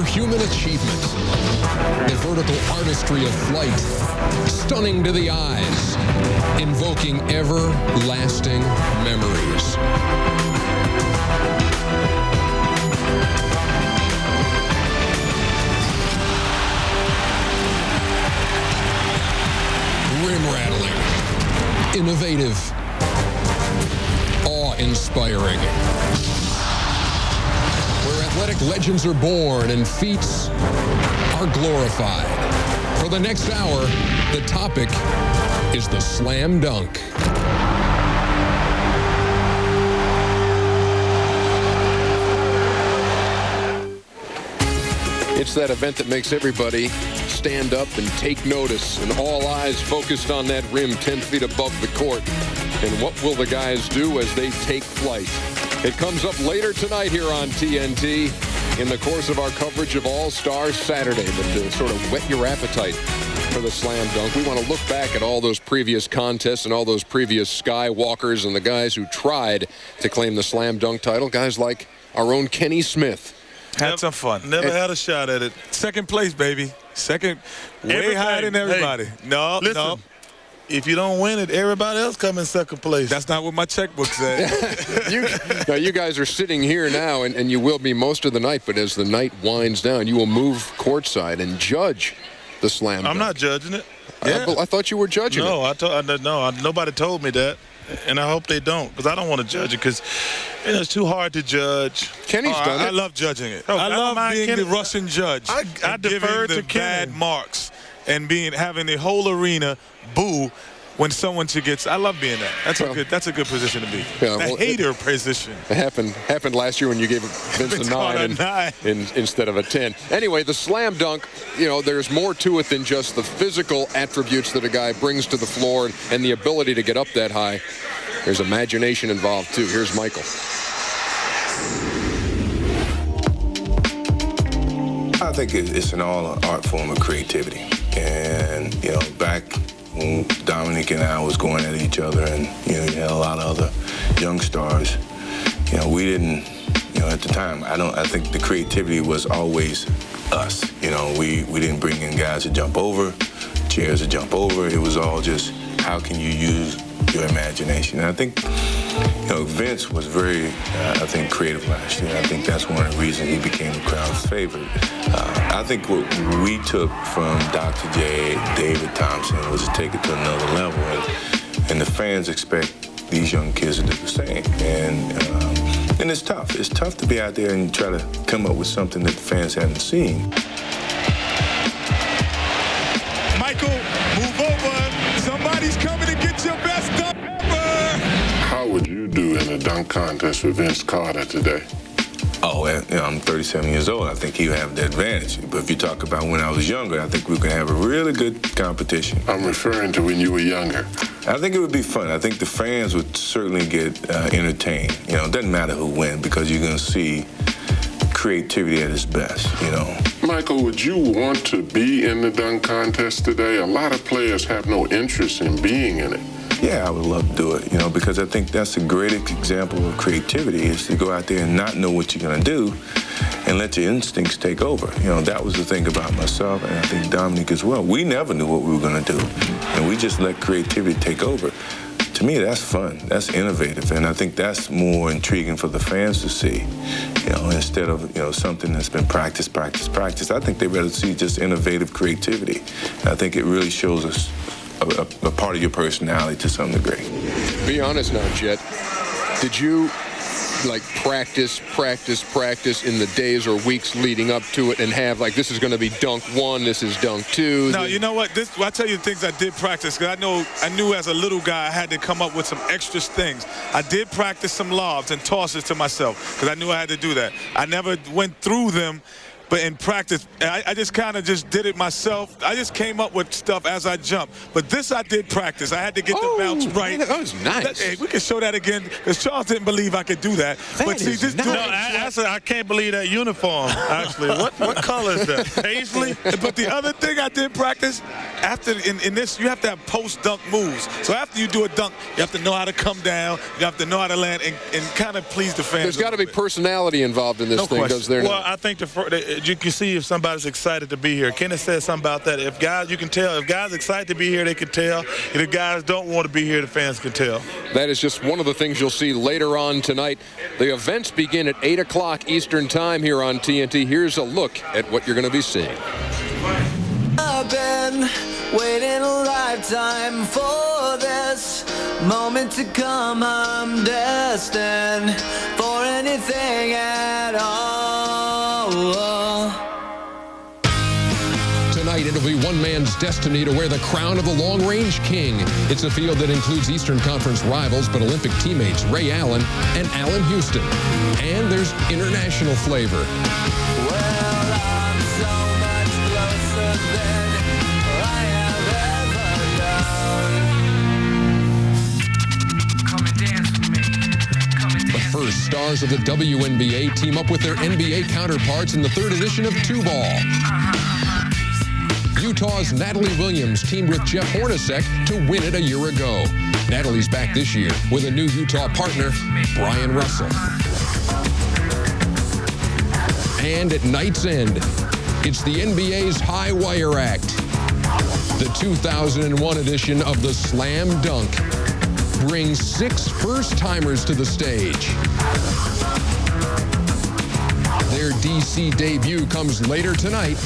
superhuman achievement, the vertical artistry of flight, stunning to the eyes, invoking everlasting memories. Rim-rattling, innovative, awe-inspiring. Where athletic legends are born and feats are glorified. For the next hour, the topic is the slam dunk. It's that event that makes everybody stand up and take notice, and all eyes focused on that rim 10 feet above the court. And what will the guys do as they take flight? It comes up later tonight here on TNT in the course of our coverage of All-Star Saturday. But to sort of whet your appetite for the slam dunk, we want to look back at all those previous contests and all those previous skywalkers and the guys who tried to claim the slam dunk title, guys like our own Kenny Smith. Had some fun. Never had a shot at it. Second place, baby. Second, way higher than everybody. Hey, no. If you don't win it, everybody else come in second place. That's not what my checkbook said. you guys are sitting here now, and you will be most of the night, but as the night winds down, you will move courtside and judge the slam dunk. I'm not judging it. I thought you were judging it. Nobody told me that. And I hope they don't, because I don't want to judge it, because it's too hard to judge. Kenny's done it. I love judging it. Oh, I love being Kenny. the Russian judge. I defer to the Kenny. bad marks and having the whole arena boo when someone gets. I love being that. That's a good position to be. Yeah, the hater position. It happened last year when you gave Vince a 9 instead of a 10. Anyway, the slam dunk, there's more to it than just the physical attributes that a guy brings to the floor and the ability to get up that high. There's imagination involved too. Here's Michael. I think it's an art form of creativity. And, back when Dominic and I was going at each other and, you had a lot of other young stars, we didn't, at the time, I think the creativity was always us. We didn't bring in guys to jump over, chairs to jump over. It was all just how can you use your imagination. And I think, Vince was very, creative last year. I think that's one of the reasons he became the crowd's favorite. I think what we took from Dr. J, David Thompson, was to take it to another level. And the fans expect these young kids to do the same. And it's tough. It's tough to be out there and try to come up with something that the fans haven't seen. Michael, move over. Somebody's coming to get your best dunk ever. How would you do in a dunk contest with Vince Carter today? Oh, I'm 37 years old. I think he would have the advantage. But if you talk about when I was younger, I think we could have a really good competition. I'm referring to when you were younger. I think it would be fun. I think the fans would certainly get entertained. It doesn't matter who wins because you're going to see creativity at its best, Michael, would you want to be in the dunk contest today? A lot of players have no interest in being in it. Yeah, I would love to do it, because I think that's a great example of creativity, is to go out there and not know what you're going to do and let your instincts take over. That was the thing about myself, and I think Dominic as well. We never knew what we were going to do, and we just let creativity take over. To me, that's fun. That's innovative, and I think that's more intriguing for the fans to see, instead of, something that's been practice. I think they'd rather see just innovative creativity. And I think it really shows us a part of your personality to some degree. Be honest now, Jet. Did you practice in the days or weeks leading up to it and have this is going to be dunk 1, this is dunk 2? No, you know what? I'll tell you the things I did practice, because I knew as a little guy I had to come up with some extra things. I did practice some lobs and tosses to myself because I knew I had to do that. I never went through them. But in practice, I just kind of just did it myself. I just came up with stuff as I jumped. But this I did practice. I had to get the bounce right. Man, that was nice. Hey, we can show that again, because Charles didn't believe I could do that. But see, just do it. I can't believe that uniform, actually. What color is that? Paisley? But the other thing I did practice, after in this, you have to have post-dunk moves. So after you do a dunk, you have to know how to come down. You have to know how to land and kind of please the fans. There's got to be personality involved in this thing, does there? Well, I think you can see if somebody's excited to be here. Kenneth said something about that. If guys, you can tell. If guys excited to be here, they can tell. And if guys don't want to be here, the fans can tell. That is just one of the things you'll see later on tonight. The events begin at 8 o'clock Eastern Time here on TNT. Here's a look at what you're going to be seeing. I've been waiting a lifetime for this moment to come. I'm destined for anything at all. Tonight, it'll be one man's destiny to wear the crown of the long-range king. It's a field that includes Eastern Conference rivals but Olympic teammates Ray Allen and Allen Houston. And there's international flavor. Well, I'm so much closer than I have ever known. Come and dance with me. Come and dance. The first stars of the WNBA team up with their NBA counterparts in the third edition of 2-Ball. Utah's Natalie Williams teamed with Jeff Hornacek to win it a year ago. Natalie's back this year with a new Utah partner, Brian Russell. And at night's end, it's the NBA's High Wire Act. The 2001 edition of the Slam Dunk brings 6 first-timers to the stage. Their DC debut comes later tonight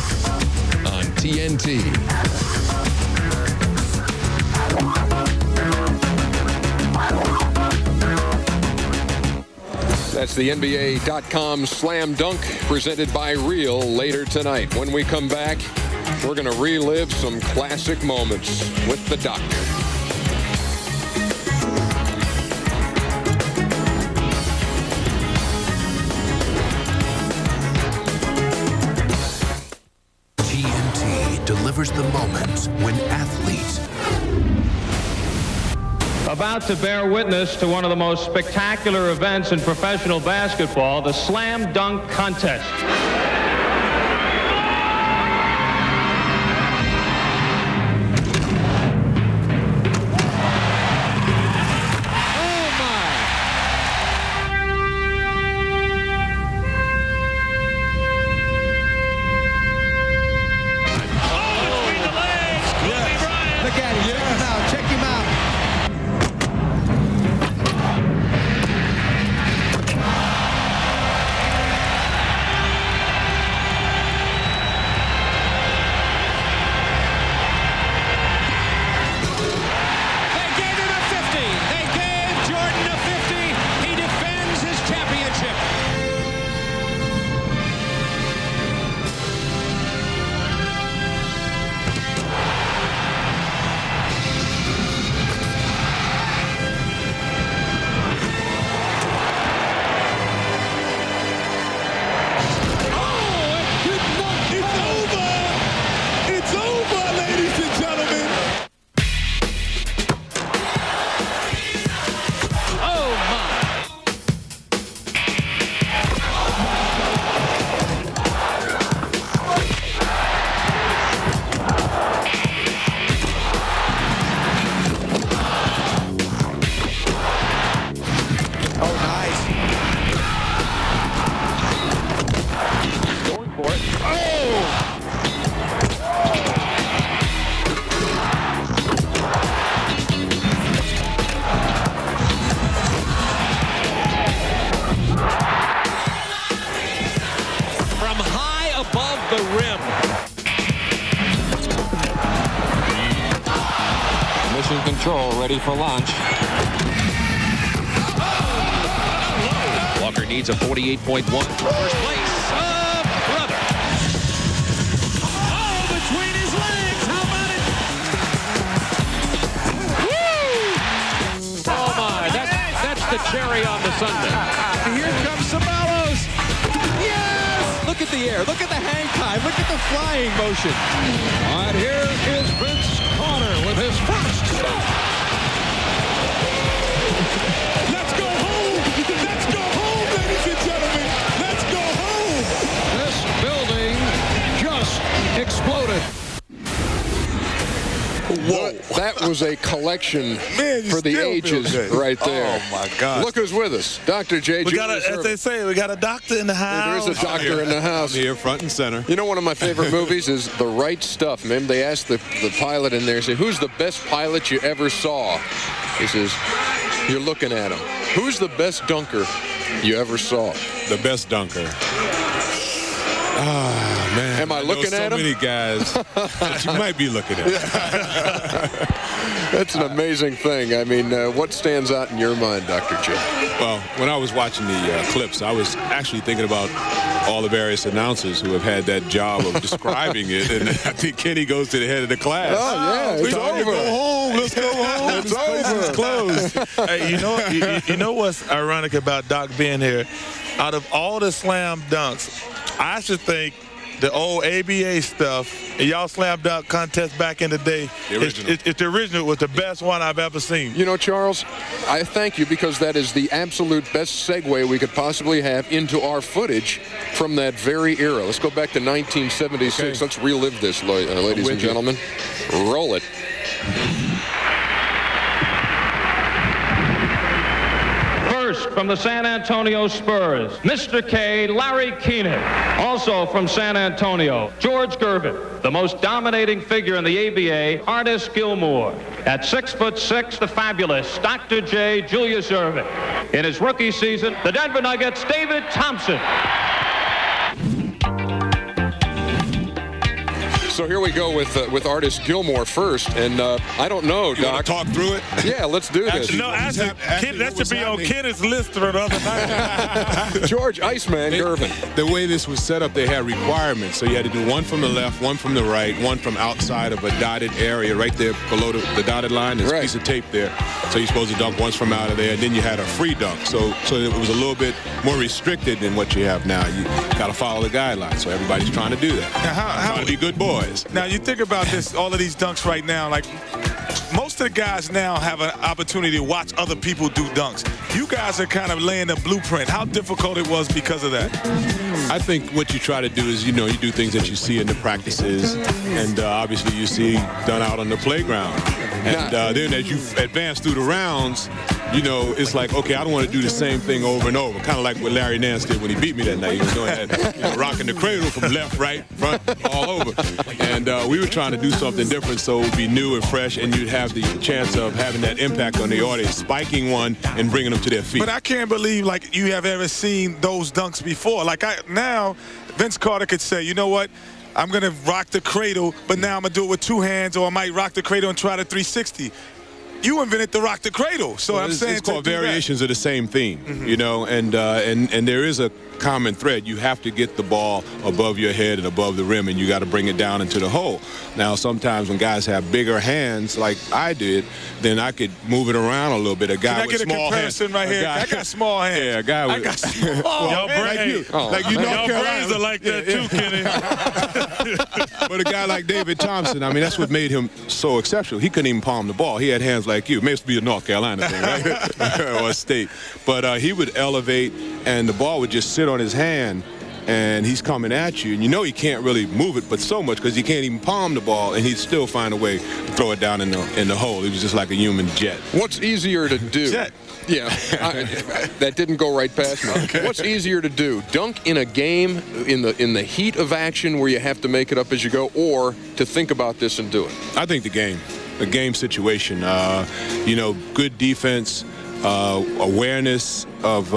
on TNT. That's the NBA.com Slam Dunk presented by Real later tonight. When we come back, we're going to relive some classic moments with the Doc. Delivers the moments when athletes about to bear witness to one of the most spectacular events in professional basketball, the Slam Dunk Contest. Ready for launch. Walker needs a 48.1. First place. Brother. Oh, between his legs. How about it? Woo! Oh, my. That's the cherry on the sundae. Here comes Ceballos. Yes! Look at the air. Look at the hang time. Look at the flying motion. All right, here is Vince Carter with his first stop. Let's go home! Let's go home, ladies and gentlemen! Let's go home! This building just exploded. Whoa. That was a collection for the still ages feel good. right there. Oh, my gosh. Look who's with us. Dr. J. We got, Julius as they Irvin. say, we got a doctor in the house. There is a doctor in the house. Here, front and center. You know, one of my favorite movies is The Right Stuff. Man, they asked the pilot in there, say, who's the best pilot you ever saw? He says, you're looking at him. Who's the best dunker you ever saw? The best dunker. Ah, man. Am I looking at him? So many guys that you might be looking at. That's an amazing thing. I mean, what stands out in your mind, Dr. J? Well, when I was watching the clips, I was actually thinking about all the various announcers who have had that job of describing it. And I think Kenny goes to the head of the class. Oh, yeah, it's time to over. go home. Let's go home. It's This place over. is closed. Hey, you know what's ironic about Doc being here? Out of all the slam dunks, I should think the old ABA stuff, and y'all slam dunk contest back in the day, The original. it's the original. It was the best one I've ever seen. You know, Charles, I thank you because that is the absolute best segue we could possibly have into our footage from that very era. Let's go back to 1976. Okay. Let's relive this, ladies and gentlemen. Roll it. First, from the San Antonio Spurs, Mr. K, Larry Keenan. Also from San Antonio, George Gervin. The most dominating figure in the ABA, Artis Gilmore. At 6'6", the fabulous Dr. J. Julius Irvin. In his rookie season, the Denver Nuggets, David Thompson. So here we go with Artis Gilmore first, and I don't know, You want Doc. to talk through it? Yeah, let's do this. No, actually, that should be on Kenneth's list for the other night. George Iceman Gervin. The way this was set up, they had requirements. So you had to do one from the left, one from the right, one from outside of a dotted area right there below the dotted line. There's Right. a piece of tape there. So you're supposed to dunk once from out of there, and then you had a free dunk. So it was a little bit more restricted than what you have now. You got to follow the guidelines. So everybody's trying to do that. Now, Trying to be good boys. Now, you think about this, all of these dunks right now, like most of the guys now have an opportunity to watch other people do dunks. You guys are kind of laying a blueprint. How difficult it was because of that? I think what you try to do is, you do things that you see in the practices, and obviously you see done out on the playground. And then as you advance through the rounds, it's like, okay, I don't want to do the same thing over and over. Kind of like what Larry Nance did when he beat me that night. He was doing that, rocking the cradle from left, right, front, all over. And we were trying to do something different so it would be new and fresh, and you'd have the chance of having that impact on the audience, spiking one and bringing them to their feet. But I can't believe, like, you have ever seen those dunks before. Like, now, Vince Carter could say, you know what? I'm going to rock the cradle, but now I'm going to do it with two hands, or I might rock the cradle and try the 360. You invented the rock the cradle, so I'm saying it's called variations of the same theme, and there is a common thread. You have to get the ball above your head and above the rim, and you got to bring it down into the hole. Now, sometimes when guys have bigger hands, like I did, then I could move it around a little bit. A guy Can I with get a small comparison hands, right here? I got small hands. Yeah, a guy with. I got small Y'all hands. like you, Y'all brains are like that too, Kenny. But a guy like David Thompson, I mean, that's what made him so exceptional. He couldn't even palm the ball. He had hands like you. It may be a North Carolina thing, right? Or a state. But he would elevate, and the ball would just sit on his hand, and he's coming at you. And he can't really move it, but so much because he can't even palm the ball, and he'd still find a way to throw it down in the hole. He was just like a human jet. What's easier to do? Jet. Yeah, that didn't go right past me. Okay. What's easier to do? Dunk in a game, in the heat of action where you have to make it up as you go, or to think about this and do it? I think the game situation, good defense, awareness of,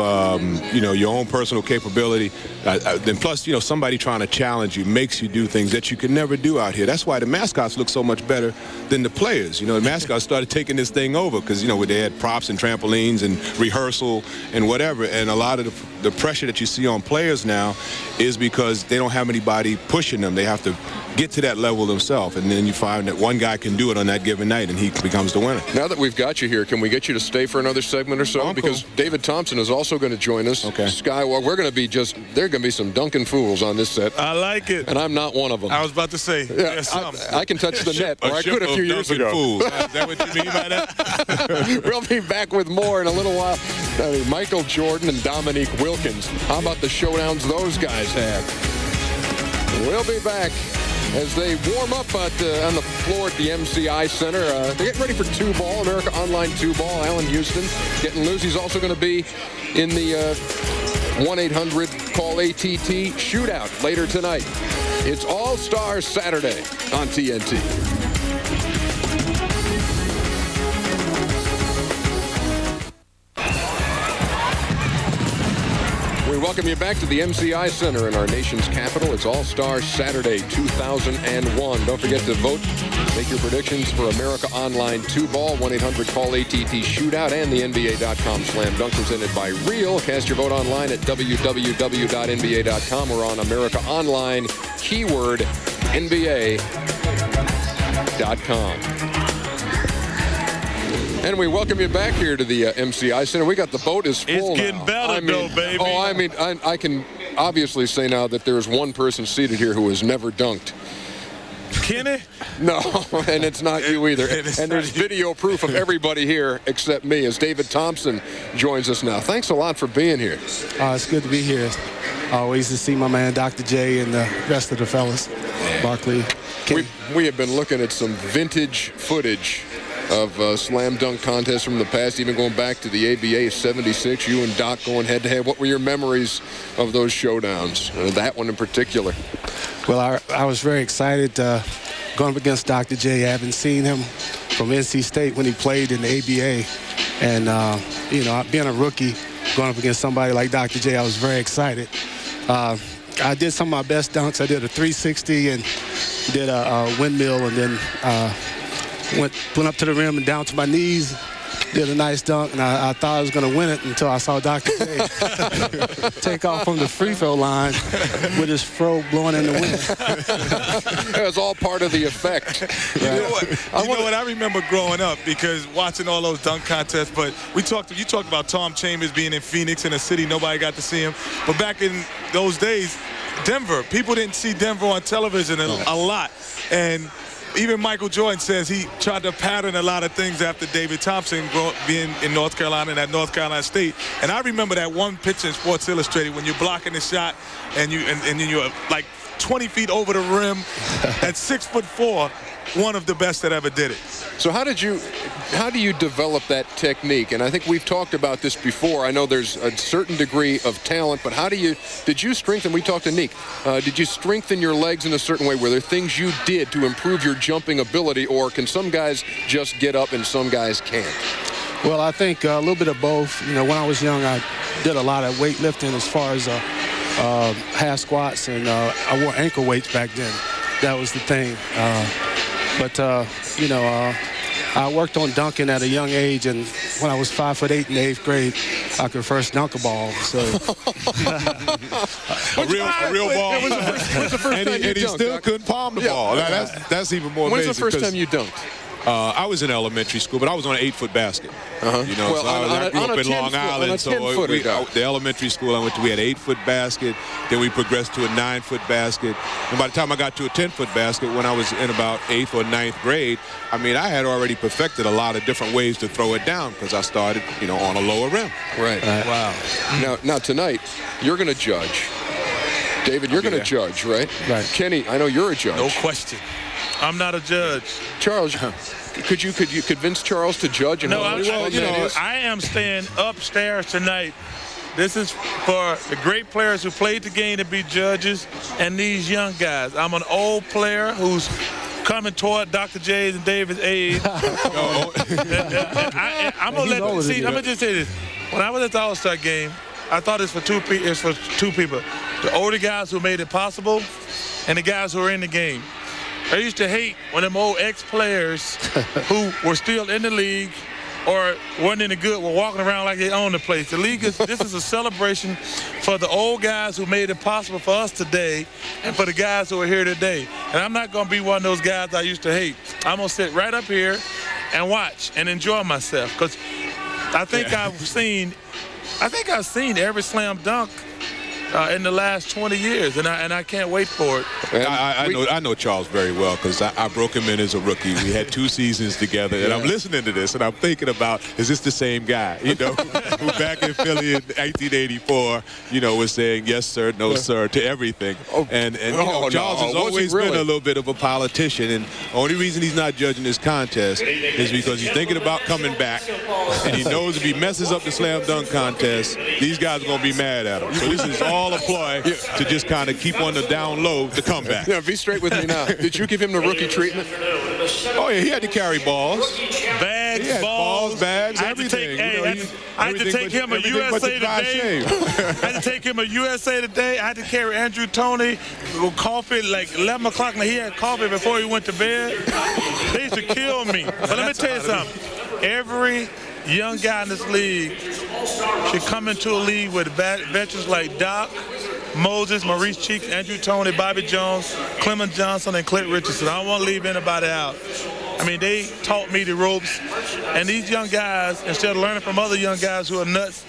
your own personal capability. Then plus, somebody trying to challenge you makes you do things that you could never do out here. That's why the mascots look so much better than the players. The mascots started taking this thing over because, they had props and trampolines and rehearsal and whatever. And a lot of the pressure that you see on players now is because they don't have anybody pushing them. They have to get to that level themselves. And then you find that one guy can do it on that given night, and he becomes the winner. Now that we've got you here, can we get you to stay for another segment or so? Oh, because cool. David Thompson is also going to join us. Okay. Skywalk. We're going to be there are going to be some Duncan fools on this set. I like it. And I'm not one of them. I was about to say, there's some. I can touch the net, or I could a few years ago. Fools. Is that what you mean by that? We'll be back with more in a little while. Michael Jordan and Dominique Wilkins. How about the showdowns those guys have? We'll be back As they warm up on the floor at the MCI Center, they're getting ready for two ball, America Online two ball. Allen Houston getting loose. He's also going to be in the 1-800-CALL-ATT shootout later tonight. It's All-Star Saturday on TNT. We welcome you back to the MCI Center in our nation's capital. It's All-Star Saturday 2001. Don't forget to vote. Make your predictions for America Online 2-ball, 1-800-CALL-ATT shootout, and the NBA.com Slam Dunk presented by Real. Cast your vote online at www.nba.com or on America Online, keyword NBA.com. And we welcome you back here to the MCI Center. We got the boat is full. It's getting better, though, baby. Oh, I mean, I can obviously say now that there's one person seated here who has never dunked. Kenny? No, and it's not you either. And there's video proof of everybody here except me as David Thompson joins us now. Thanks a lot for being here. It's good to be here. Always to see my man Dr. J and the rest of the fellas. Barkley. We have been looking at some vintage footage of slam dunk contests from the past, even going back to the ABA 76. You and Doc going head-to-head. What were your memories of those showdowns, that one in particular? Well, I was very excited going up against Dr. J. I haven't seen him from NC State when he played in the ABA. And, being a rookie, going up against somebody like Dr. J, I was very excited. I did some of my best dunks. I did a 360 and did a windmill, and then went up to the rim and down to my knees, did a nice dunk, and I thought I was going to win it until I saw Dr. J take off from the free throw line with his fro blowing in the wind. It was all part of the effect. Right. You know what? I remember growing up because watching all those dunk contests, but you talked about Tom Chambers being in Phoenix, in a city nobody got to see him. But back in those days, Denver, people didn't see Denver on television a lot. And even Michael Jordan says he tried to pattern a lot of things after David Thompson being in North Carolina and at North Carolina State. And I remember that one picture in Sports Illustrated when you're blocking the shot and you're like 20 feet over the rim at 6'4", one of the best that ever did it. So how do you develop that technique? And I think we've talked about this before. I know there's a certain degree of talent, but did you strengthen, we talked to Nick, did you strengthen your legs in a certain way? Were there things you did to improve your jumping ability, or can some guys just get up and some guys can't? Well, I think a little bit of both. When I was young, I did a lot of weightlifting as far as half squats, and I wore ankle weights back then. That was the thing. I worked on dunking at a young age, and when I was 5'8" in the 8th grade, I could first dunk a ball. So a real ball. When's the first time you dunked? He still couldn't palm the ball. Now, that's even more amazing. When's the first time you dunked? I was in elementary school, but I was on an 8-foot basket. Well, so I grew up in Long Island. So the elementary school I went to, we had an 8-foot basket. Then we progressed to a 9-foot basket. And by the time I got to a 10-foot basket, when I was in about 8th or 9th grade, I had already perfected a lot of different ways to throw it down because I started, on a lower rim. Right. Wow. Now tonight, you're going to judge. David, you're going to judge, right? Right. Kenny, I know you're a judge. No question. I'm not a judge. Charles, could you convince Charles to judge? No, I am staying upstairs tonight. This is for the great players who played the game to be judges and these young guys. I'm an old player who's coming toward Dr. J's and David's age. I'm gonna just say this. When I was at the All-Star game, I thought it's for two people. The older guys who made it possible and the guys who are in the game. I used to hate when them old ex-players who were still in the league or weren't any good were walking around like they owned the place. This is a celebration for the old guys who made it possible for us today and for the guys who are here today. And I'm not going to be one of those guys I used to hate. I'm going to sit right up here and watch and enjoy myself because I think I've seen every slam dunk in the last 20 years, and I can't wait for it. I know Charles very well because I broke him in as a rookie. We had 2 seasons together, and I'm listening to this, and I'm thinking about, is this the same guy, you know, who back in Philly in 1984, you know, was saying yes, sir, no, sir, to everything. And you know, Charles has always been a little bit of a politician, and the only reason he's not judging this contest is because he's thinking about coming back, and he knows if he messes up the slam dunk contest, these guys are going to be mad at him. So this is all a ploy to just kind of keep on the down low to come back. Yeah, be straight with me now. Did you give him the rookie treatment? Oh, yeah, he had to carry balls. Bags, balls, bags, everything. I had to take him a USA Today. I had to take him a USA Today. I had to carry Andrew Toney with coffee like 11 o'clock, and he had coffee before he went to bed. They used to kill me. But let me tell you something. Every young guy in this league should come into a league with veterans like Doc, Moses, Maurice Cheeks, Andrew Toney, Bobby Jones, Clement Johnson, and Clint Richardson. I don't want to leave anybody out. I mean, they taught me the ropes, and these young guys, instead of learning from other young guys who are nuts,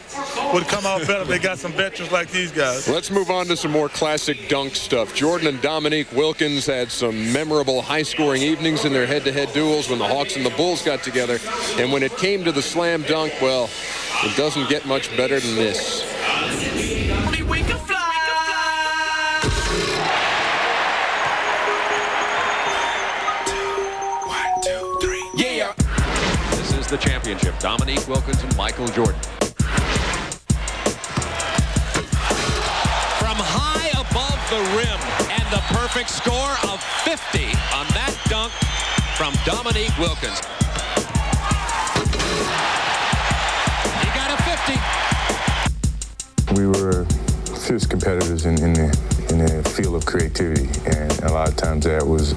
would come out better if they got some veterans like these guys. Let's move on to some more classic dunk stuff. Jordan and Dominique Wilkins had some memorable high-scoring evenings in their head-to-head duels when the Hawks and the Bulls got together. And when it came to the slam dunk, well, it doesn't get much better than this. The championship, Dominique Wilkins and Michael Jordan. From high above the rim, and the perfect score of 50 on that dunk from Dominique Wilkins. He got a 50. We were fierce competitors in the field of creativity, and a lot of times that was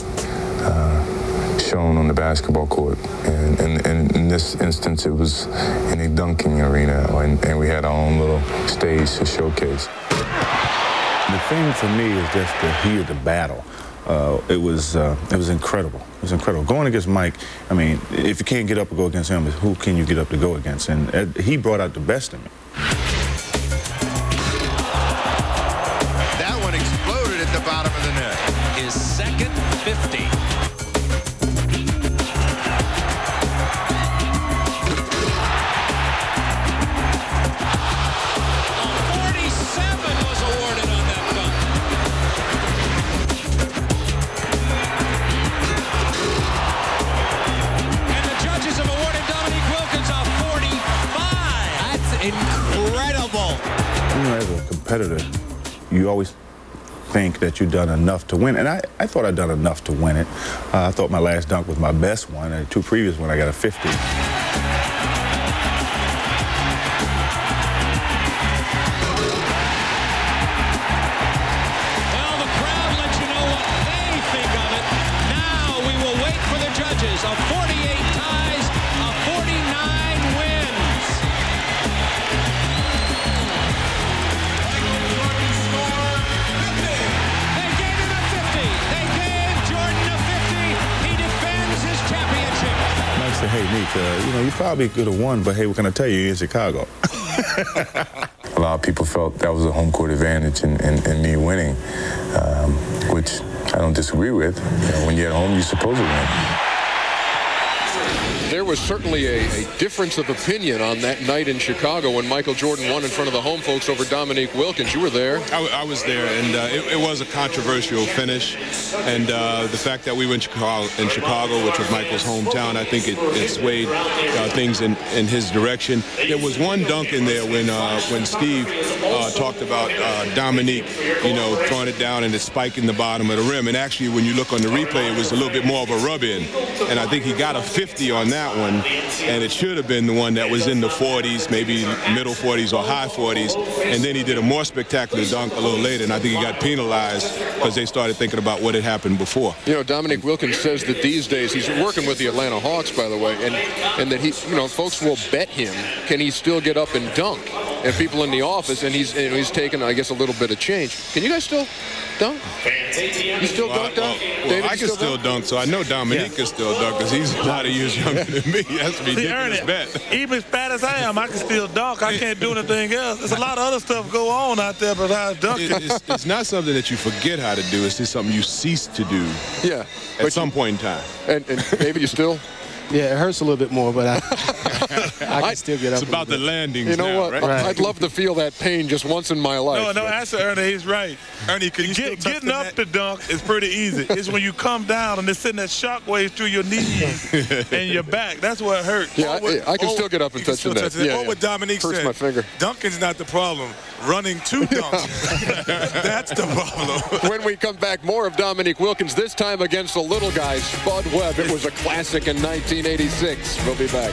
shown on the basketball court, and in this instance it was in a dunking arena, and we had our own little stage to showcase. The thing for me is just the heat of the battle. It was incredible. It was incredible. Going against Mike, I mean, if you can't get up and go against him, who can you get up to go against? And he brought out the best in me. That one exploded at the bottom of the net. His second 50. Incredible. You know, as a competitor, you always think that you've done enough to win, and I thought I'd done enough to win it. I thought my last dunk was my best one, and 2 previous one I got a 50. Well, the crowd lets you know what they think of it. Now we will wait for the judges. A 48 ties, a 49 wins. Hey, Nick, you know, you probably could have won, but hey, what can I tell you? You're in Chicago. A lot of people felt that was a home court advantage in me winning, which I don't disagree with. You know, when you're at home, you're supposed to win. There was certainly a difference of opinion on that night in Chicago when Michael Jordan won in front of the home folks over Dominique Wilkins. You were there. I was there, and it was a controversial finish. And the fact that we were in Chicago, which was Michael's hometown, I think it swayed things in his direction. There was one dunk in there when Steve talked about Dominique, you know, throwing it down and it spiking the bottom of the rim. And actually, when you look on the replay, it was a little bit more of a rub-in. And I think he got a 50 on that one, and it should have been the one that was in the 40s, maybe middle 40s or high 40s. And then he did a more spectacular dunk a little later, and I think he got penalized because they started thinking about what had happened before. You know, Dominique Wilkins says that these days, he's working with the Atlanta Hawks, by the way, and that he, you know, folks will bet him, can he still get up and dunk? And people in the office, and he's taken, I guess, a little bit of change. Can you guys still dunk? You still dunk, David? I can still dunk, so I know Dominique can still dunk because he's a lot of years younger than me. That's a ridiculous bet. Even as fat as I am, I can still dunk. I can't do anything else. There's a lot of other stuff go on out there besides dunking. It's not something that you forget how to do. It's just something you cease to do. Yeah. At some point in time. And maybe you still. Yeah, it hurts a little bit more, but I can still get up. It's about the landings. You know now, what? Right? I'd love to feel that pain just once in my life. No, answer, Ernie. He's right. Ernie, could you getting up to dunk is pretty easy. It's when you come down and it's sending that shockwaves through your knees and your back. That's where it hurts. Yeah, I can still get up and touch the net. What would Dominique say? My finger. Dunking's not the problem. Running to dunk. That's the problem. When we come back, more of Dominique Wilkins, this time against the little guy, Spud Webb. It was a classic in 1986. We'll be back.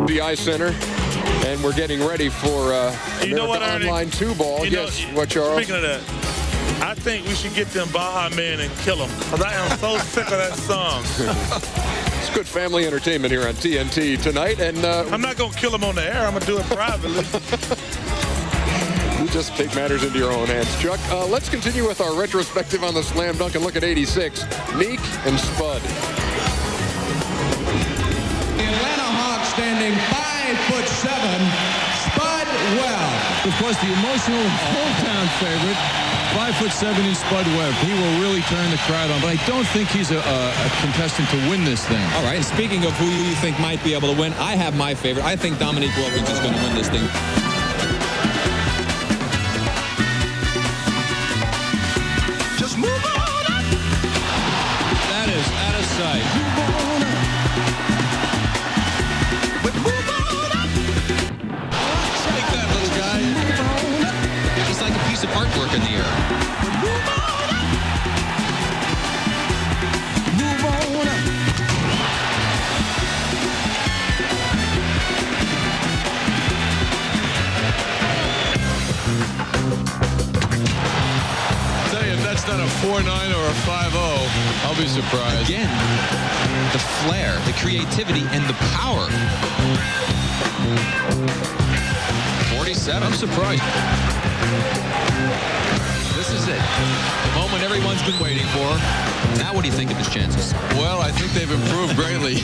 BI Center, and we're getting ready for Online 2 ball. Yes, what, Charles? Speaking of that, I think we should get them Baja Men and kill them, because I am so sick of that song. It's good family entertainment here on TNT tonight, and I'm not going to kill them on the air. I'm going to do it privately. You just take matters into your own hands. Chuck, let's continue with our retrospective on the slam dunk and look at 86. Meek and Spud. The Atlanta Hawks standing 5'7", Spud Webb. Of course, the emotional hometown favorite, 5'7" in Spud Webb. He will really turn the crowd on, but I don't think he's a contestant to win this thing. All right, and speaking of who you think might be able to win, I have my favorite. I think Dominique Wilkins is going to win this thing. Just move on up. That is out of sight. Move on up. But move on up. Take that, little guy. He's like a piece of artwork in the air. Move on up. Move on up. Tell you, if that's not a 4-9 or a 5-0, I'll be surprised. Again, the flair, the creativity, and the power. 47. I'm surprised. This is it. The moment everyone's been waiting for. Now what do you think of his chances? Well, I think they've improved greatly.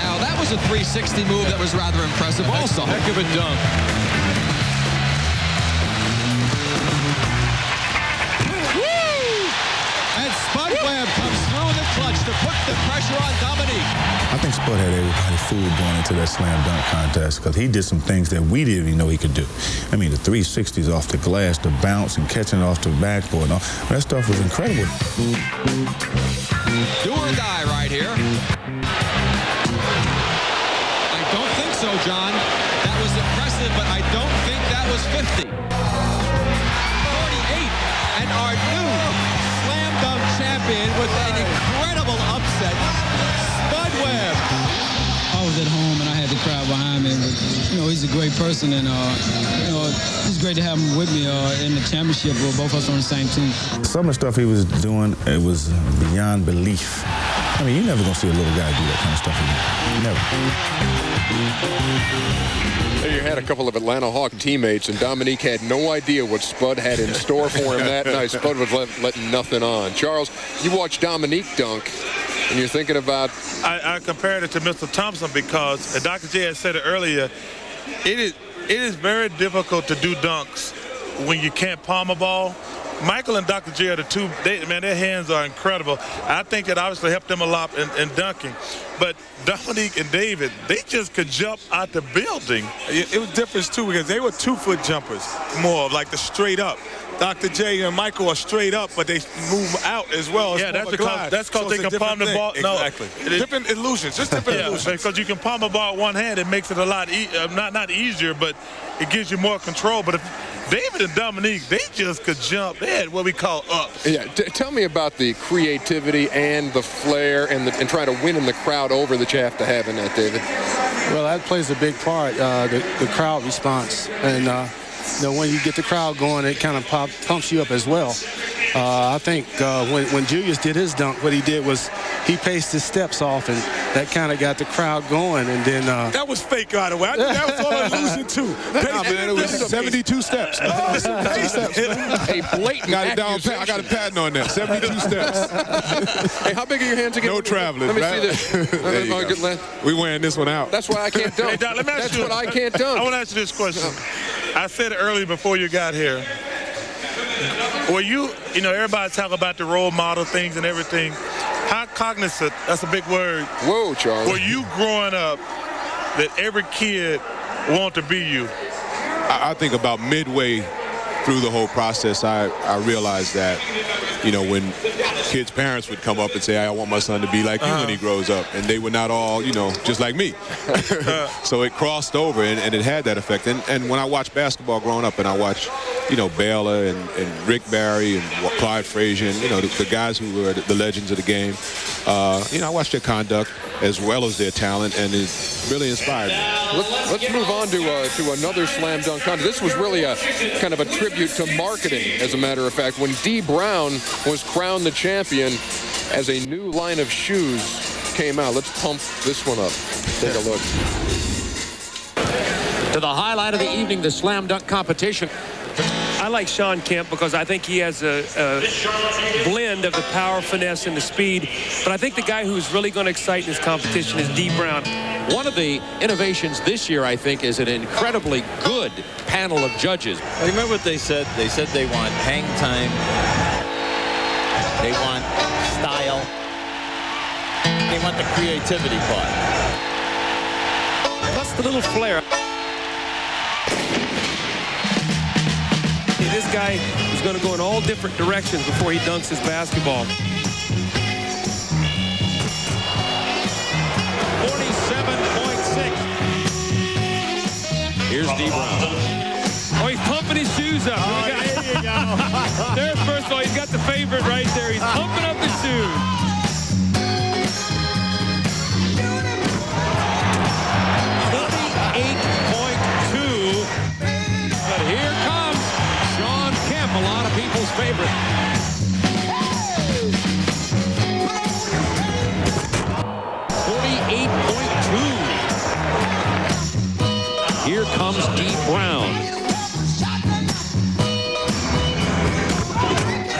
Now that was a 360 move that was rather impressive also. Heck of a dunk. And Spud Webb comes through in the clutch to put the pressure on Dominique. I think Spud had everybody fooled going into that slam dunk contest because he did some things that we didn't even know he could do. I mean, the 360s off the glass, the bounce, and catching it off the backboard. And all, that stuff was incredible. Do or die right here. I don't think so, John. That was impressive, but I don't think that was 50. 48, and our new slam dunk champion with an incredible upset, Spud Webb. I was at home and I had the crowd behind me. But, you know, he's a great person, and it's great to have him with me in the championship. We're both of us on the same team. Some of the stuff he was doing, it was beyond belief. I mean, you're never going to see a little guy do that kind of stuff again. Never. There you had a couple of Atlanta Hawk teammates, and Dominique had no idea what Spud had in store for him that night. Spud was letting nothing on. Charles, you watched Dominique dunk, and you're thinking about... I compared it to Mr. Thompson because, Dr. J had said it earlier, it is very difficult to do dunks when you can't palm a ball. Michael and Dr. J are the two, their hands are incredible. I think it obviously helped them a lot in dunking. But Dominique and David, they just could jump out the building. It was different, too, because they were 2-foot jumpers, more like the straight up. Dr. J and Michael are straight up, but they move out as well. Yeah, that's because they can palm the ball. Exactly. No, different illusions, just different illusions. Because you can palm the ball with one hand, it makes it a lot not easier, but it gives you more control. But if David and Dominique, they just could jump. They had what we call ups. Yeah, tell me about the creativity and the flair and trying to win in the crowd over that you have to have in that, David. Well, that plays a big part, the crowd response. And, when you get the crowd going, it kind of pumps you up as well. I think when Julius did his dunk, what he did was he paced his steps off, and that kind of got the crowd going. And then that was fake, by the way. I think that was all illusion too. Man, it was 72 steps. Hey, blatant. Got it down. I got a patent on that. 72 steps. Hey, how big are your hands again? No traveling. Let me see this. There you go. We wearing this one out. That's why I can't dunk. Hey, Doc, let me ask That's you, what I can't dunk. I want to ask you this question. I said it earlier before you got here. Were you everybody talk about the role model things and everything. How cognizant, that's a big word. Whoa, Charlie. Were you growing up that every kid wanted to be you? I think about midway through the whole process, I realized that, when kids' parents would come up and say, I want my son to be like you when he grows up. And they were not all, just like me. So it crossed over, and it had that effect. And when I watched basketball growing up, and I watched, Baylor and Rick Barry and Clyde Frazier, and, the guys who were the legends of the game, I watched their conduct as well as their talent, and it really inspired me. Let's move on to another slam dunk contest. This was really a kind of a tribute to marketing, as a matter of fact. When Dee Brown was crowned the champion, as a new line of shoes came out. Let's pump this one up. Take a look. To the highlight of the evening, the slam dunk competition. I like Sean Kemp because I think he has a blend of the power, finesse, and the speed. But I think the guy who's really going to excite in this competition is Dee Brown. One of the innovations this year, I think, is an incredibly good panel of judges. Remember what they said? They said they want hang time. They want style. They want the creativity part. Plus the little flair. This guy is going to go in all different directions before he dunks his basketball. 47.6. Here's Dee Brown. Oh, he's pumping his shoes up. There you go. There, first of all, he's got the favorite right there. He's pumping up his shoes. But here comes Sean Kemp, a lot of people's favorite. Here comes Dee Brown.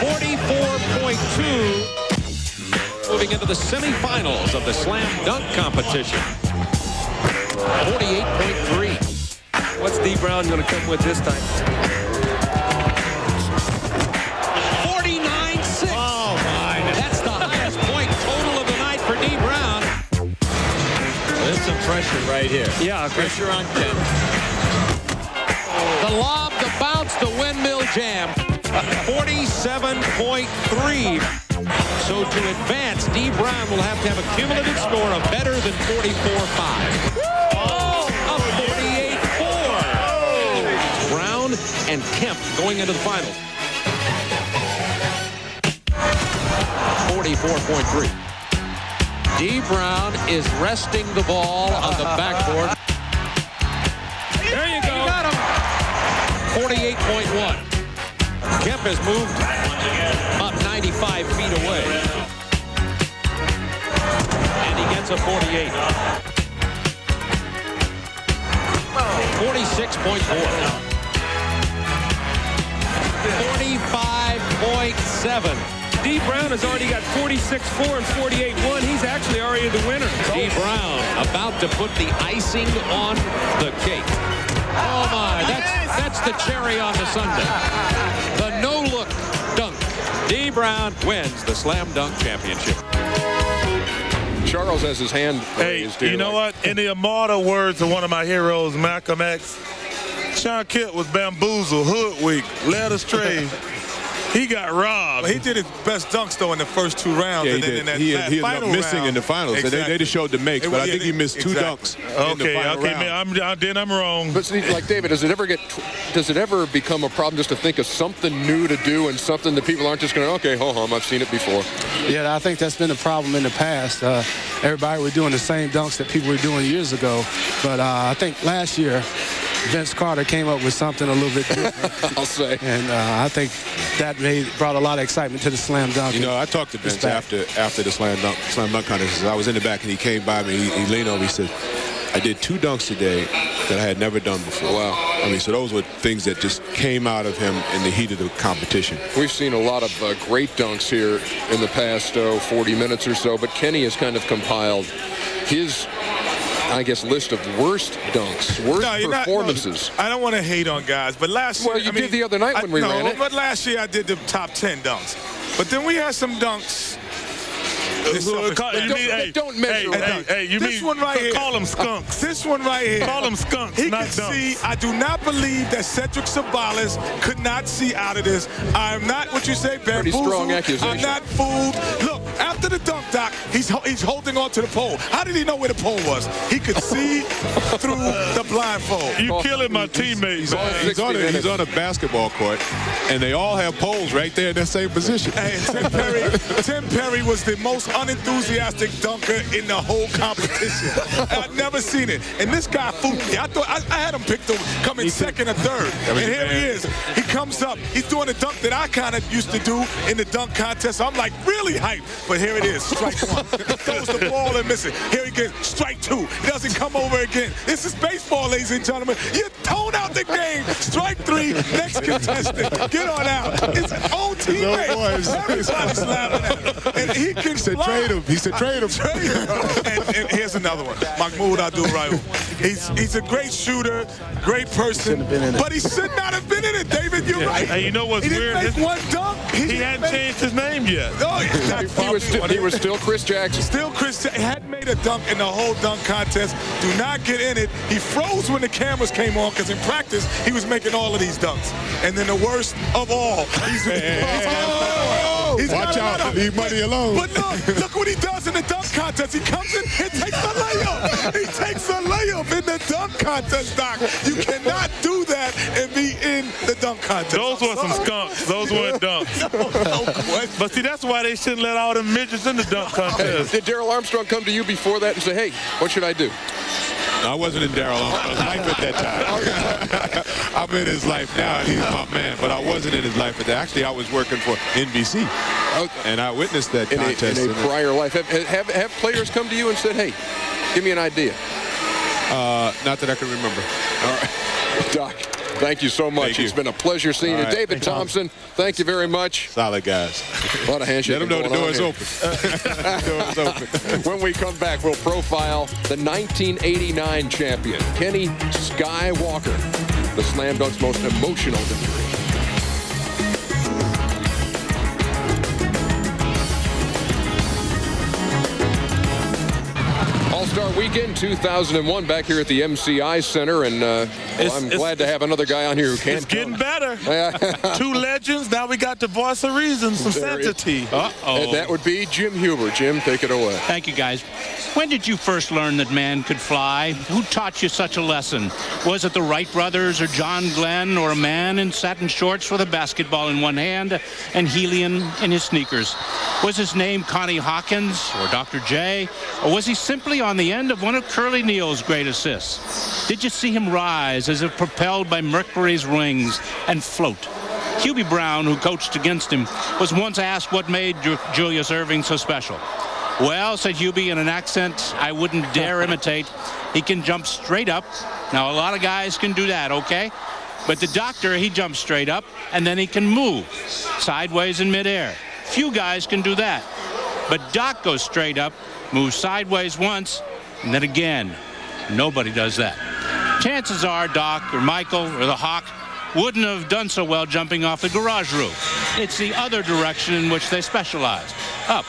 44.2. Moving into the semifinals of the slam dunk competition. 48.3. What's Dee Brown going to come with this time? 49.6. Oh, my. That's the highest point total of the night for Dee Brown. There's some pressure right here. Yeah, pressure on Kemp. The lob, the bounce, the windmill jam. 47.3. So to advance, Dee Brown will have to have a cumulative score of better than 44.5. And Kemp going into the finals. 44.3. Dee Brown is resting the ball on the backboard. There you go. Got him. 48.1. Kemp has moved about 95 feet away. And he gets a 48. 46.4. 45.7. Dee Brown has already got 46.4 and 48.1. He's actually already the winner. Dee Brown about to put the icing on the cake. Oh my, that's the cherry on the sundae. The no-look Dee Brown wins the Slam Dunk Championship. Charles has his hand raised. You know what? In the immortal words of one of my heroes, Malcolm X, Shawn Kemp was bamboozled, hoodwinked, led astray. He got robbed. He did his best dunks, though, in the first 2 rounds. Yeah, and then in that he final ended up missing round, in the finals. Exactly. They just showed the makes, but I think he missed 2 dunks in the final round. Then I'm wrong. But see, like David, does it ever become a problem just to think of something new to do and something that people aren't just going to, okay, ho-hum, I've seen it before? Yeah, I think that's been the problem in the past. Everybody was doing the same dunks that people were doing years ago. But I think last year, Vince Carter came up with something a little bit different. I'll say. And I think that brought a lot of excitement to the slam dunk. You know, I talked to Vince after the slam dunk contest. I was in the back, and he came by me. He leaned over. He said, I did 2 dunks today that I had never done before. Wow. I mean, so those were things that just came out of him in the heat of the competition. We've seen a lot of great dunks here in the past 40 minutes or so, but Kenny has kind of compiled his, I guess, list of worst dunks, worst performances. I don't want to hate on guys, but last year... Well, you did the other night when we ran it. But last year I did the top 10 dunks. But then we had some dunks... Don't measure. This one right here. Call them skunks. This one right here. Call them skunks, He not can dunks. see. I do not believe that Cedric Sabalas could not see out of this. I am not what you say, Pretty bamboozled. strong accusation. I'm not fooled. Look, after the dunk, Doc, he's holding on to the pole. How did he know where the pole was? He could see through the blindfold. You killing my teammates. He's on a basketball court, and they all have poles right there in that same position. Hey, Tim Perry was the most unenthusiastic dunker in the whole competition. I've never seen it. And this guy fooled me. I thought I had him picked to come in second or third. And here he is. He comes up. He's doing a dunk that I kind of used to do in the dunk contest. I'm like really hyped. But here it is. Strike 1. Throws the ball and misses. Here he gets strike 2. He doesn't come over again. This is baseball, ladies and gentlemen. You tone out the game. Strike 3. Next contestant. Get on out. It's his own teammate. Everybody's laughing at him. And he can Trade him. He said trade him. And here's another one. Mahmoud Abdul-Rauf. He's a great shooter, great person, but he should not have been in it, David. You're right. Hey, you know what's weird? He didn't make one dunk. He hadn't changed his name yet. Oh, yeah. He was still Chris Jackson. Still Chris Jackson. He hadn't made a dunk in the whole dunk contest. Do not get in it. He froze when the cameras came on because in practice, he was making all of these dunks. And then the worst of all, Watch out. Leave money alone. But look what he does in the dunk contest. He comes in and takes the layup. He takes the layup in the dunk contest, Doc. You cannot do that and be in the dunk contest. Those were some skunks. Those weren't dunks. But see, that's why they shouldn't let all them midgets in the dunk contest. Did Darrell Armstrong come to you before that and say, hey, what should I do? I wasn't in Darrell Armstrong's life at that time. I'm in his life now, and he's my man. But I wasn't in his life at that. Actually, I was working for NBC, and I witnessed that contest. In a prior life. Have players come to you and said, hey, give me an idea? Not that I can remember. All right. Doc, thank you so much. It's been a pleasure seeing you. David Thompson, thank you very much. Solid guys. A lot of handshakes. Let them know the door is open. The door is open. When we come back, we'll profile the 1989 champion, Kenny Skywalker, the Slam Dunk's most emotional victory. All-Star Weekend 2001 back here at the MCI Center, and I'm glad to have another guy on here who can't. It's getting better. 2 legends. Now we got the voice of reason, some sanctity. And that would be Jim Huber. Jim, take it away. Thank you, guys. When did you first learn that man could fly? Who taught you such a lesson? Was it the Wright brothers or John Glenn or a man in satin shorts with a basketball in one hand and helium in his sneakers? Was his name Connie Hawkins or Dr. J? Or was he simply on the end of one of Curly Neal's great assists? Did you see him rise as if propelled by Mercury's wings and float? Hubie Brown, who coached against him, was once asked what made Julius Erving so special. Well, said Hubie in an accent I wouldn't dare imitate, he can jump straight up. Now, a lot of guys can do that, okay? But the doctor, he jumps straight up, and then he can move sideways in midair. Few guys can do that. But Doc goes straight up, moves sideways once, and then again. Nobody does that. Chances are Doc or Michael or the Hawk wouldn't have done so well jumping off the garage roof. It's the other direction in which they specialize. Up.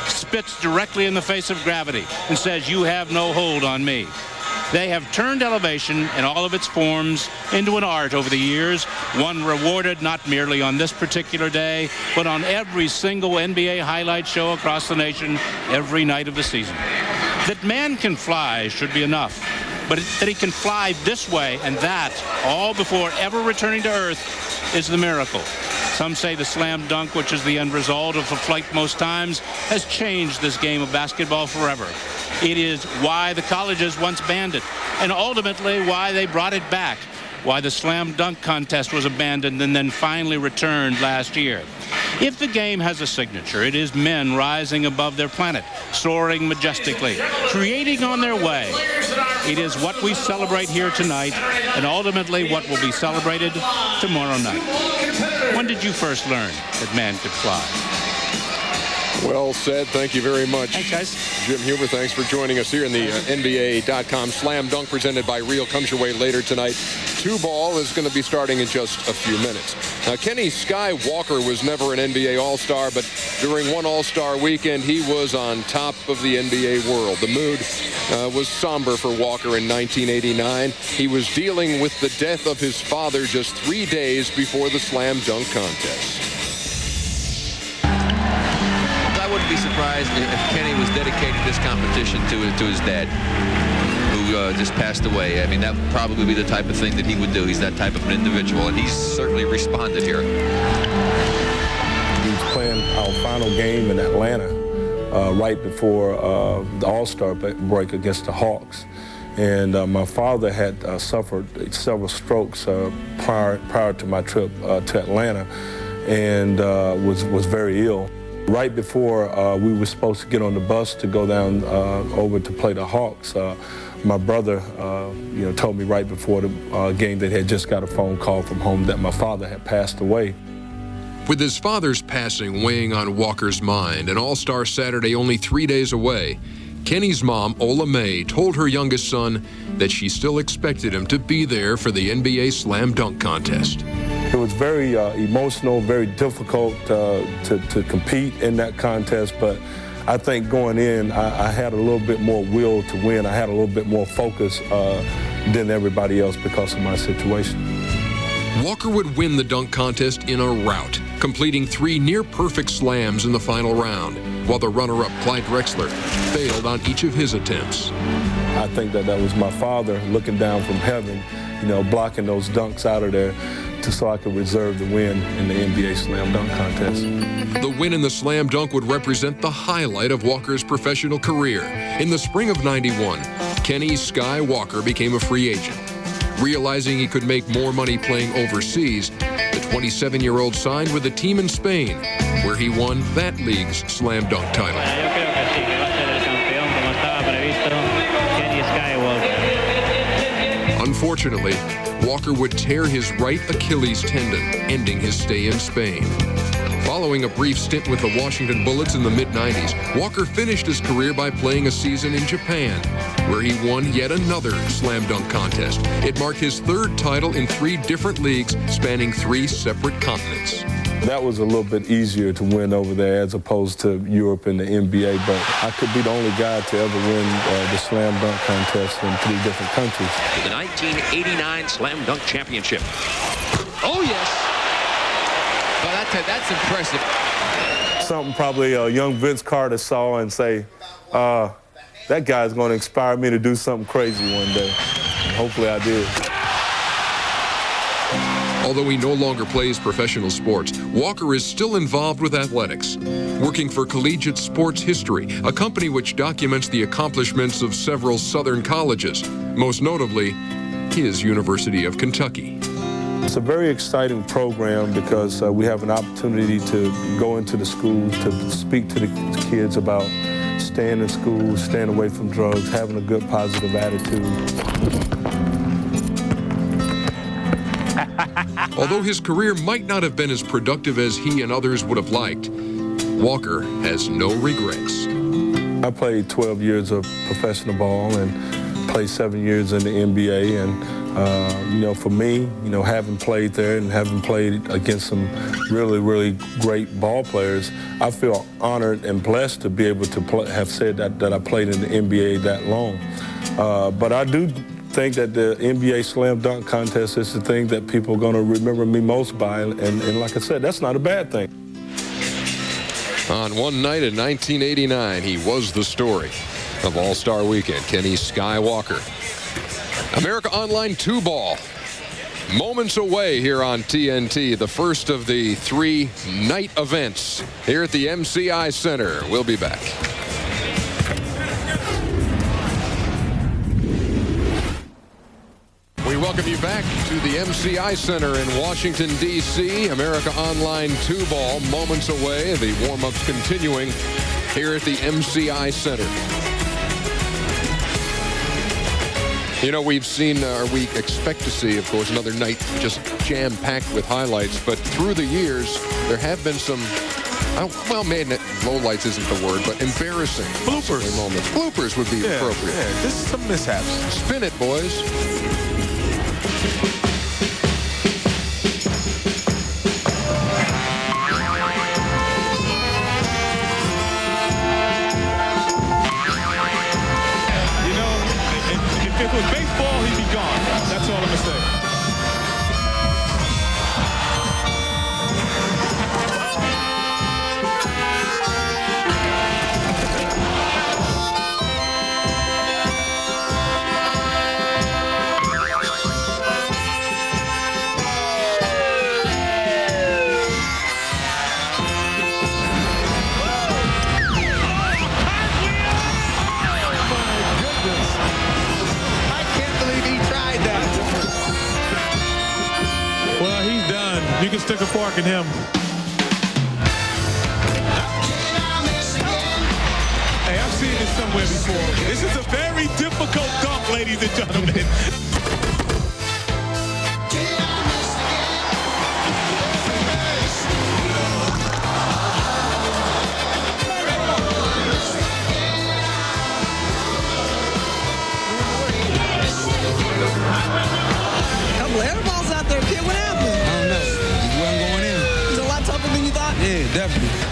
Spits directly in the face of gravity and says, "You have no hold on me." They have turned elevation in all of its forms into an art over the years, one rewarded not merely on this particular day, but on every single NBA highlight show across the nation every night of the season. That man can fly should be enough, but that he can fly this way and that, all before ever returning to Earth, is the miracle. Some say the slam dunk, which is the end result of a flight most times, has changed this game of basketball forever. It is why the colleges once banned it, and ultimately why they brought it back, why the slam dunk contest was abandoned and then finally returned last year. If the game has a signature, it is men rising above their planet, soaring majestically, creating on their way. It is what we celebrate here tonight, and ultimately what will be celebrated tomorrow night. When did you first learn that man could fly? Well said. Thank you very much. Thanks, guys. Jim Huber, thanks for joining us here in the NBA.com Slam Dunk presented by Real comes your way later tonight. 2-ball is going to be starting in just a few minutes. Now, Kenny Skywalker was never an NBA All-Star, but during one All-Star weekend, he was on top of the NBA world. The mood was somber for Walker in 1989. He was dealing with the death of his father just 3 days before the Slam Dunk contest. I wouldn't be surprised if Kenny was dedicating this competition to his dad, who just passed away. I mean, that would probably be the type of thing that he would do. He's that type of an individual, and he's certainly responded here. He was playing our final game in Atlanta right before the All-Star break against the Hawks. And my father had suffered several strokes prior to my trip to Atlanta and was very ill. Right before we were supposed to get on the bus to go down over to play the Hawks, my brother told me right before the game that he had just got a phone call from home that my father had passed away. With his father's passing weighing on Walker's mind, an All-Star Saturday only 3 days away, Kenny's mom, Ola May, told her youngest son that she still expected him to be there for the NBA Slam Dunk contest. It was very emotional, very difficult to compete in that contest, but I think going in, I had a little bit more will to win. I had a little bit more focus than everybody else because of my situation. Walker would win the dunk contest in a rout, completing 3 near-perfect slams in the final round, while the runner-up, Clyde Drexler, failed on each of his attempts. I think that was my father looking down from heaven, blocking those dunks out of there so I could reserve the win in the NBA Slam Dunk contest. The win in the Slam Dunk would represent the highlight of Walker's professional career. In the spring of '91, Kenny Skywalker became a free agent. Realizing he could make more money playing overseas, the 27-year-old signed with a team in Spain, where he won that league's Slam Dunk title. Unfortunately, Walker would tear his right Achilles tendon, ending his stay in Spain. Following a brief stint with the Washington Bullets in the mid-90s, Walker finished his career by playing a season in Japan, where he won yet another Slam Dunk contest. It marked his 3rd title in 3 different leagues, spanning 3 separate continents. That was a little bit easier to win over there as opposed to Europe and the NBA, but I could be the only guy to ever win the Slam Dunk contest in 3 different countries. The 1989 Slam Dunk Championship. Oh, yes. Well, that's impressive. Something probably a young Vince Carter saw and say, that guy's going to inspire me to do something crazy one day. And hopefully I did. Although he no longer plays professional sports, Walker is still involved with athletics, working for Collegiate Sports History, a company which documents the accomplishments of several Southern colleges, most notably his University of Kentucky. It's a very exciting program because we have an opportunity to go into the schools, to speak to the kids about staying in school, staying away from drugs, having a good, positive attitude. Although his career might not have been as productive as he and others would have liked, Walker has no regrets. I played 12 years of professional ball and played 7 years in the NBA, and For me, having played there and having played against some really, really great ball players, I feel honored and blessed to be able to have said that I played in the NBA that long. But I do think that the NBA Slam Dunk Contest is the thing that people are going to remember me most by, and like I said, that's not a bad thing. On one night in 1989, he was the story of All-Star Weekend, Kenny Skywalker. America Online 2-ball, moments away here on TNT, the first of the 3 night events here at the MCI Center. We'll be back. We welcome you back to the MCI Center in Washington, D.C. America Online 2-ball, moments away. The warm-ups continuing here at the MCI Center. We've seen, or we expect to see, of course, another night just jam-packed with highlights. But through the years, there have been some, lowlights isn't the word, but embarrassing bloopers moments. Bloopers would be appropriate. Yeah, this is some mishaps. Spin it, boys. If it was baseball, he'd be gone. That's all I'm going to say. You can stick a fork in him. Hey, I've seen this somewhere before. This is a very difficult dunk, ladies and gentlemen. Couple air balls out there, kid. What happened? I don't know. It wasn't going in. Is it a lot tougher than you thought? Yeah, definitely.